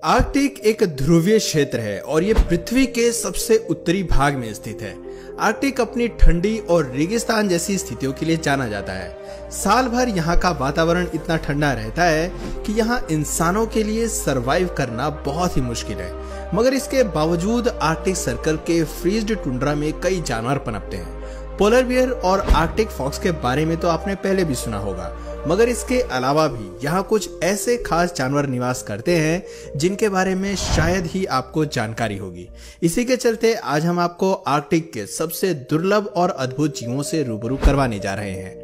Arctic एक ध्रुवीय क्षेत्र है और ये पृथ्वी के सबसे उत्तरी भाग में स्थित है। आर्कटिक अपनी ठंडी और रेगिस्तान जैसी स्थितियों के लिए जाना जाता है। साल भर यहाँ का वातावरण इतना ठंडा रहता है कि यहाँ इंसानों के लिए सरवाइव करना बहुत ही मुश्किल है। मगर इसके बावजूद आर्कटिक सर्कल के फ्रीज्ड टुंड्रा में कई जानवर पनपते हैं। पोलर बियर और आर्कटिक फॉक्स के बारे में तो आपने पहले भी सुना होगा, मगर इसके अलावा भी यहाँ कुछ ऐसे खास जानवर निवास करते हैं जिनके बारे में शायद ही आपको जानकारी होगी। इसी के चलते आज हम आपको आर्कटिक के सबसे दुर्लभ और अद्भुत जीवों से रूबरू करवाने जा रहे हैं।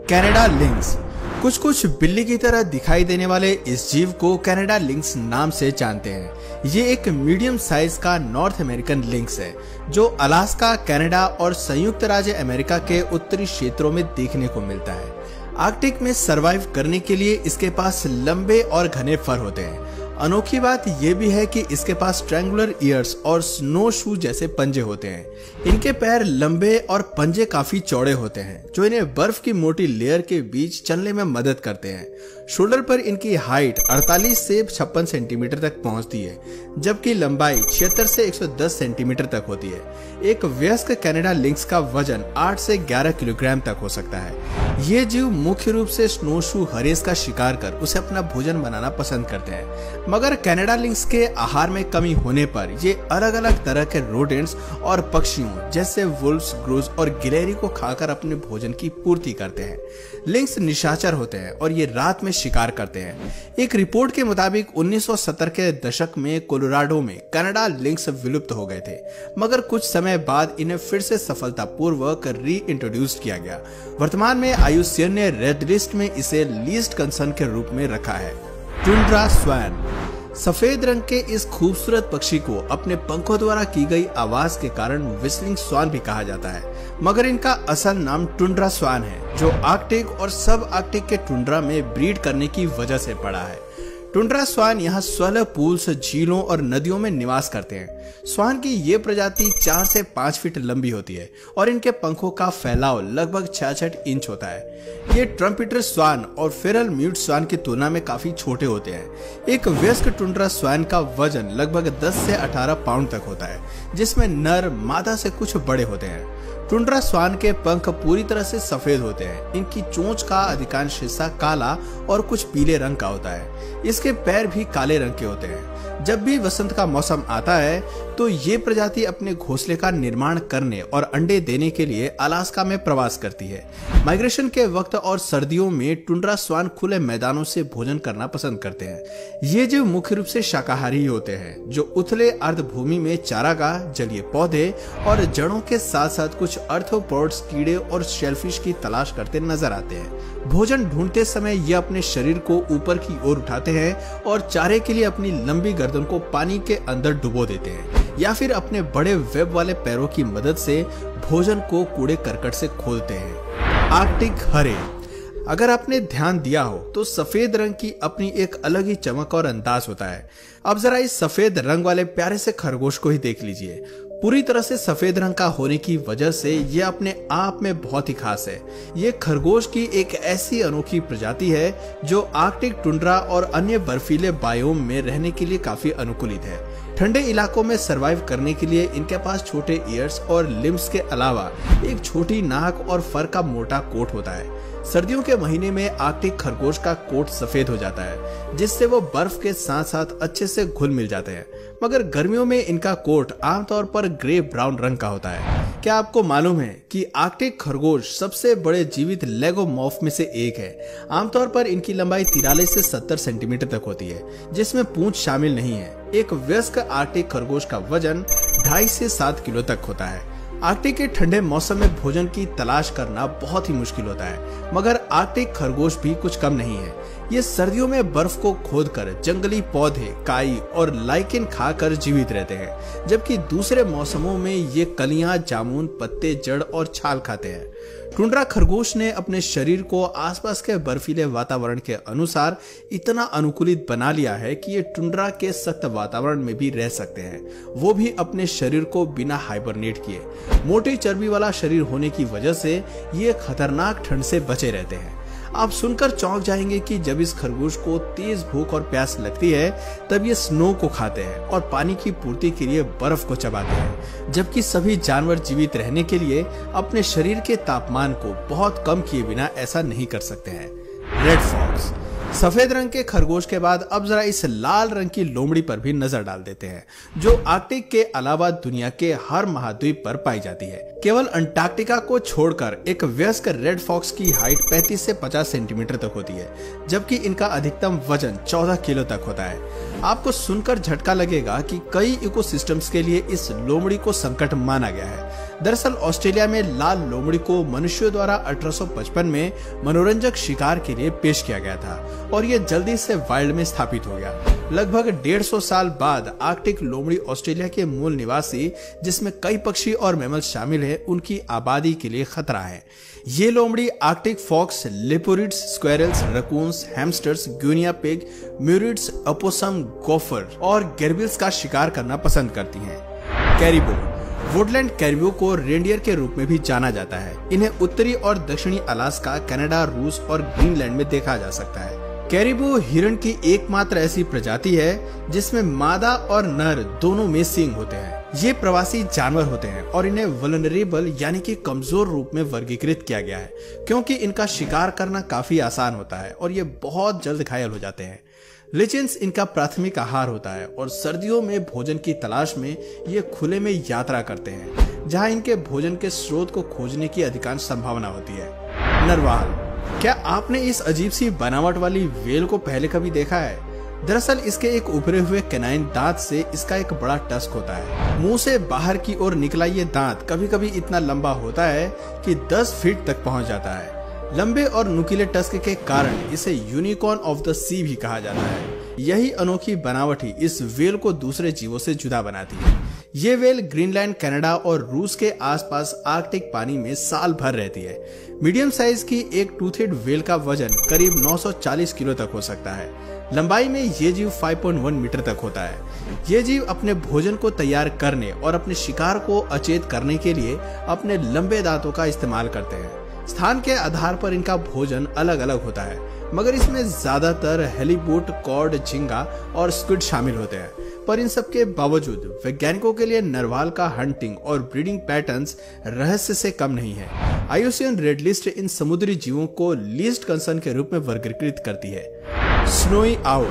Canada links. कुछ बिल्ली की तरह दिखाई देने वाले इस जीव को कनाडा लिंक्स नाम से जानते हैं। ये एक मीडियम साइज का नॉर्थ अमेरिकन लिंक्स है जो अलास्का, कनाडा और संयुक्त राज्य अमेरिका के उत्तरी क्षेत्रों में देखने को मिलता है। आर्कटिक में सरवाइव करने के लिए इसके पास लंबे और घने फर होते हैं। अनोखी बात यह भी है कि इसके पास ट्रायंगुलर ईयर्स और स्नो शू जैसे पंजे होते हैं। इनके पैर लंबे और पंजे काफी चौड़े होते हैं जो इन्हें बर्फ की मोटी लेयर के बीच चलने में मदद करते हैं। शोल्डर पर इनकी हाइट 48 से 56 सेंटीमीटर तक पहुंचती है, जबकि लंबाई 76 से 110 सेंटीमीटर तक होती है। एक वयस्क कनाडा लिंक्स का वजन 8 से 11 किलोग्राम तक हो सकता है। ये जीव मुख्य रूप से स्नो शू हरेस का शिकार कर उसे अपना भोजन बनाना पसंद करते हैं। मगर कनाडा लिंक्स के आहार में कमी होने पर ये अलग अलग तरह के रोडेंट्स और पक्षियों जैसे वुल्व्स, ग्रूज और गिलहरी को खाकर अपने भोजन की पूर्ति करते हैं। लिंक्स निशाचर होते हैं और ये रात में शिकार करते हैं। एक रिपोर्ट के मुताबिक 1970 के दशक में कोलोराडो में कनाडा लिंक्स विलुप्त हो गए थे, मगर कुछ समय बाद इन्हें फिर से सफलतापूर्वक री इंट्रोड्यूस किया गया। वर्तमान में IUCN ने रेड लिस्ट में इसे लीस्ट कंसर्न के रूप में रखा है। Tundra swan. सफेद रंग के इस खूबसूरत पक्षी को अपने पंखों द्वारा की गई आवाज के कारण व्हिस्लिंग स्वान भी कहा जाता है, मगर इनका असल नाम टुंड्रा स्वान है जो आर्कटिक और सब आर्कटिक के टुंड्रा में ब्रीड करने की वजह से पड़ा है। टुंड्रा स्वान यहाँ स्वैलो पूल्स, झीलों और नदियों में निवास करते हैं। स्वान की ये प्रजाति 4 से 5 फीट लंबी होती है और इनके पंखों का फैलाव लगभग 66 इंच होता है। ये ट्रम्पिटर स्वान और फेरल म्यूट स्वान की तुलना में काफी छोटे होते हैं। एक वयस्क टुंड्रा स्वान का वजन लगभग 10 से 18 पाउंड तक होता है, जिसमें नर मादा से कुछ बड़े होते हैं। टुंड्रा स्वान के पंख पूरी तरह से सफेद होते हैं। इनकी चोंच का अधिकांश हिस्सा काला और कुछ पीले रंग का होता है। इसके पैर भी काले रंग के होते हैं। जब भी वसंत का मौसम आता है तो ये प्रजाति अपने घोंसले का निर्माण करने और अंडे देने के लिए अलास्का में प्रवास करती है। माइग्रेशन के वक्त और सर्दियों में टुंड्रा स्वान खुले मैदानों से भोजन करना पसंद करते हैं। ये जीव मुख्य रूप से शाकाहारी होते हैं जो उथले अर्धभूमि में चारागाह, जलीय पौधे और जड़ों के साथ साथ कुछ आर्थ्रोपोड्स, कीड़े और शेलफिश की तलाश करते नजर आते हैं। भोजन ढूंढते समय ये अपने शरीर को ऊपर की ओर उठाते हैं और चारे के लिए अपनी लंबी गर्दन को पानी के अंदर डुबो देते हैं या फिर अपने बड़े वेब वाले पैरों की मदद से भोजन को कूड़े करकट से खोलते हैं। आर्कटिक हरे। अगर आपने ध्यान दिया हो तो सफेद रंग की अपनी एक अलग ही चमक और अंदाज होता है। अब जरा इस सफेद रंग वाले प्यारे से खरगोश को ही देख लीजिए। पूरी तरह से सफेद रंग का होने की वजह से ये अपने आप में बहुत ही खास है। ये खरगोश की एक ऐसी अनोखी प्रजाति है जो आर्कटिक टुंड्रा और अन्य बर्फीले बायोम में रहने के लिए काफी अनुकूलित है। ठंडे इलाकों में सरवाइव करने के लिए इनके पास छोटे ईयर्स और लिम्स के अलावा एक छोटी नाक और फर का मोटा कोट होता है। सर्दियों के महीने में आर्कटिक खरगोश का कोट सफेद हो जाता है, जिससे वो बर्फ के साथ साथ अच्छे से घुल मिल जाते हैं। मगर गर्मियों में इनका कोट आमतौर पर ग्रे ब्राउन रंग का होता है। क्या आपको मालूम है कि आर्कटिक खरगोश सबसे बड़े जीवित लेगोमॉर्फ में से एक है। आमतौर पर इनकी लंबाई 43 से 70 सेंटीमीटर तक होती है, जिसमें पूंछ शामिल नहीं है। एक वयस्क आर्कटिक खरगोश का वजन 2.5 से 7 किलो तक होता है। आर्कटिक के ठंडे मौसम में भोजन की तलाश करना बहुत ही मुश्किल होता है, मगर आर्कटिक खरगोश भी कुछ कम नहीं है। ये सर्दियों में बर्फ को खोदकर जंगली पौधे, काई और लाइकेन खाकर जीवित रहते हैं, जबकि दूसरे मौसमों में ये कलियां, जामुन, पत्ते, जड़ और छाल खाते हैं। टुंड्रा खरगोश ने अपने शरीर को आसपास के बर्फीले वातावरण के अनुसार इतना अनुकूलित बना लिया है कि ये टुंड्रा के सख्त वातावरण में भी रह सकते हैं, वो भी अपने शरीर को बिना हाइबरनेट किए। मोटी चर्बी वाला शरीर होने की वजह से ये खतरनाक ठंड से बचे रहते हैं। आप सुनकर चौंक जाएंगे कि जब इस खरगोश को तेज भूख और प्यास लगती है तब ये स्नो को खाते हैं और पानी की पूर्ति के लिए बर्फ को चबाते हैं, जबकि सभी जानवर जीवित रहने के लिए अपने शरीर के तापमान को बहुत कम किए बिना ऐसा नहीं कर सकते हैं। Red fox. सफेद रंग के खरगोश के बाद अब जरा इस लाल रंग की लोमड़ी पर भी नजर डाल देते हैं, जो आर्कटिक के अलावा दुनिया के हर महाद्वीप पर पाई जाती है। केवल अंटार्कटिका को छोड़कर एक वयस्क रेड फॉक्स की हाइट 35 से 50 सेंटीमीटर तक होती है, जबकि इनका अधिकतम वजन 14 किलो तक होता है। आपको सुनकर झटका लगेगा कि कई इकोसिस्टम्स के लिए इस लोमड़ी को संकट माना गया है। दरअसल ऑस्ट्रेलिया में लाल लोमड़ी को मनुष्यों द्वारा 1855 में मनोरंजक शिकार के लिए पेश किया गया था और ये जल्दी से वाइल्ड में स्थापित हो गया। लगभग 150 साल बाद आर्कटिक लोमड़ी ऑस्ट्रेलिया के मूल निवासी, जिसमें कई पक्षी और मैमल शामिल हैं, उनकी आबादी के लिए खतरा है। ये लोमड़ी Arctic fox, leporids, squirrels, raccoons, hamsters, guinea pig, murids, opossum, gopher और गेरबिल्स का शिकार करना पसंद करती हैं। कैरिबो। वुडलैंड कैरिबो को रेंडियर के रूप में भी जाना जाता है। इन्हें उत्तरी और दक्षिणी अलास्का, कनाडा, रूस और ग्रीनलैंड में देखा जा सकता है। कैरिबो हिरण की एकमात्र ऐसी प्रजाति है जिसमें मादा और नर दोनों में सींग होते हैं। ये प्रवासी जानवर होते हैं और इन्हें वल्नरेबल यानी कि कमजोर रूप में वर्गीकृत किया गया है, क्योंकि इनका शिकार करना काफी आसान होता है और ये बहुत जल्द घायल हो जाते हैं। लिचेंस इनका प्राथमिक आहार होता है और सर्दियों में भोजन की तलाश में ये खुले में यात्रा करते हैं, जहां इनके भोजन के स्रोत को खोजने की अधिकांश संभावना होती है। नरवाल। क्या आपने इस अजीब सी बनावट वाली व्हेल को पहले कभी देखा है? दरअसल इसके एक उभरे हुए कैनाइन दांत से इसका एक बड़ा टस्क होता है। मुंह से बाहर की ओर निकला ये दांत कभी कभी इतना लंबा होता है कि 10 फीट तक पहुंच जाता है। लंबे और नुकीले टस्क के कारण इसे यूनिकॉर्न ऑफ द सी भी कहा जाता है। यही अनोखी बनावट ही इस व्हेल को दूसरे जीवों से जुदा बनाती है। ये व्हेल ग्रीनलैंड, कनाडा और रूस के आसपास आर्कटिक पानी में साल भर रहती है। मीडियम साइज की एक टूथेड व्हेल का वजन करीब 940 किलो तक हो सकता है। लंबाई में ये जीव 5.1 मीटर तक होता है। ये जीव अपने भोजन को तैयार करने और अपने शिकार को अचेत करने के लिए अपने लंबे दांतों का इस्तेमाल करते हैं। स्थान के आधार पर इनका भोजन अलग अलग होता है, मगर इसमें ज्यादातर हेलीबूट, कॉड, झींगा और स्क्विड शामिल होते हैं। पर इन सब के बावजूद वैज्ञानिकों के लिए नरवाल का हंटिंग और ब्रीडिंग पैटर्न्स रहस्य से कम नहीं है। IUCN रेड लिस्ट इन समुद्री जीवों को लीस्ट कंसर्न के रूप में वर्गीकृत करती है। Snowy owl.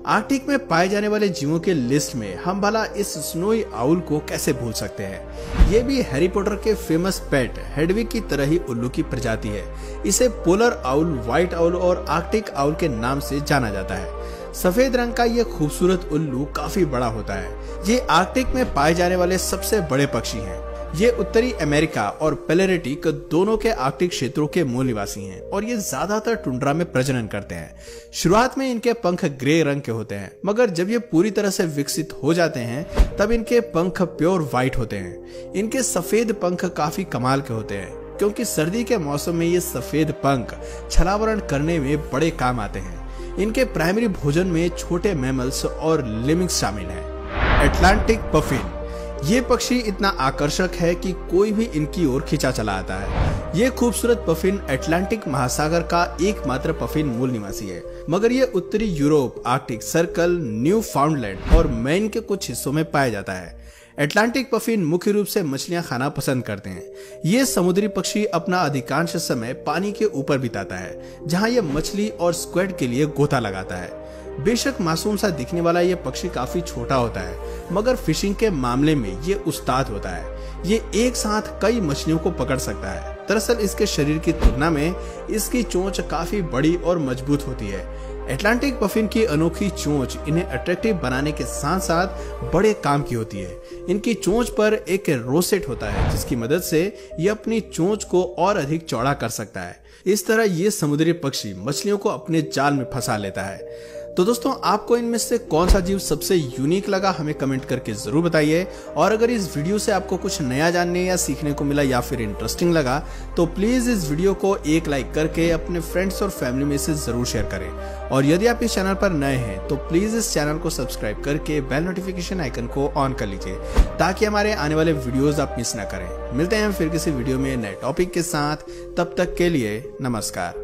आर्कटिक में पाए जाने वाले जीवों के लिस्ट में हम भला इस स्नोई आउल को कैसे भूल सकते हैं। ये भी हैरी पॉटर के फेमस पेट हेडविग की तरह ही उल्लू की प्रजाति है। इसे पोलर आउल, व्हाइट आउल और आर्कटिक आउल के नाम से जाना जाता है। सफेद रंग का ये खूबसूरत उल्लू काफी बड़ा होता है। ये आर्कटिक में पाए जाने वाले सबसे बड़े पक्षी हैं। ये उत्तरी अमेरिका और पेलेरेटिक दोनों के आर्कटिक क्षेत्रों के मूल निवासी हैं और ये ज्यादातर टुंड्रा में प्रजनन करते हैं। शुरुआत में इनके पंख ग्रे रंग के होते हैं, मगर जब ये पूरी तरह से विकसित हो जाते हैं तब इनके पंख प्योर व्हाइट होते हैं। इनके सफेद पंख काफी कमाल के होते हैं, क्योंकि सर्दी के मौसम में ये सफेद पंख छलावरण करने में बड़े काम आते हैं। इनके प्राइमरी भोजन में छोटे मैमल्स और लिमिंग्स शामिल हैं। Atlantic puffin. ये पक्षी इतना आकर्षक है कि कोई भी इनकी ओर खिंचा चला आता है। ये खूबसूरत पफिन अटलांटिक महासागर का एकमात्र पफिन मूल निवासी है, मगर ये उत्तरी यूरोप, आर्कटिक सर्कल, न्यू फाउंडलैंड और मैन के कुछ हिस्सों में पाया जाता है। अटलांटिक पफिन मुख्य रूप से मछलियां खाना पसंद करते हैं। ये समुद्री पक्षी अपना अधिकांश समय पानी के ऊपर बिताता है, जहां ये मछली और स्क्विड के लिए गोता लगाता है। बेशक मासूम सा दिखने वाला ये पक्षी काफी छोटा होता है, मगर फिशिंग के मामले में ये उस्ताद होता है। ये एक साथ कई मछलियों को पकड़ सकता है। दरअसल इसके शरीर की तुलना में इसकी चोंच काफी बड़ी और मजबूत होती है। अटलांटिक पफिन की अनोखी चोंच इन्हें अट्रैक्टिव बनाने के साथ साथ बड़े काम की होती है। इनकी चोंच पर एक रोसेट होता है, जिसकी मदद से ये अपनी चोंच को और अधिक चौड़ा कर सकता है। इस तरह ये समुद्री पक्षी मछलियों को अपने जाल में फंसा लेता है। तो दोस्तों, आपको इनमें से कौन सा जीव सबसे यूनिक लगा हमें कमेंट करके जरूर बताइए। और अगर इस वीडियो से आपको कुछ नया जानने या सीखने को मिला या फिर इंटरेस्टिंग लगा तो प्लीज इस वीडियो को एक लाइक करके अपने फ्रेंड्स और फैमिली में से जरूर शेयर करें। और यदि आप इस चैनल पर नए हैं तो प्लीज इस चैनल को सब्सक्राइब करके बेल नोटिफिकेशन आइकन को ऑन कर लीजिए, ताकि हमारे आने वाले वीडियोज आप मिस ना करें। मिलते हैं फिर किसी वीडियो में नए टॉपिक के साथ, तब तक के लिए नमस्कार।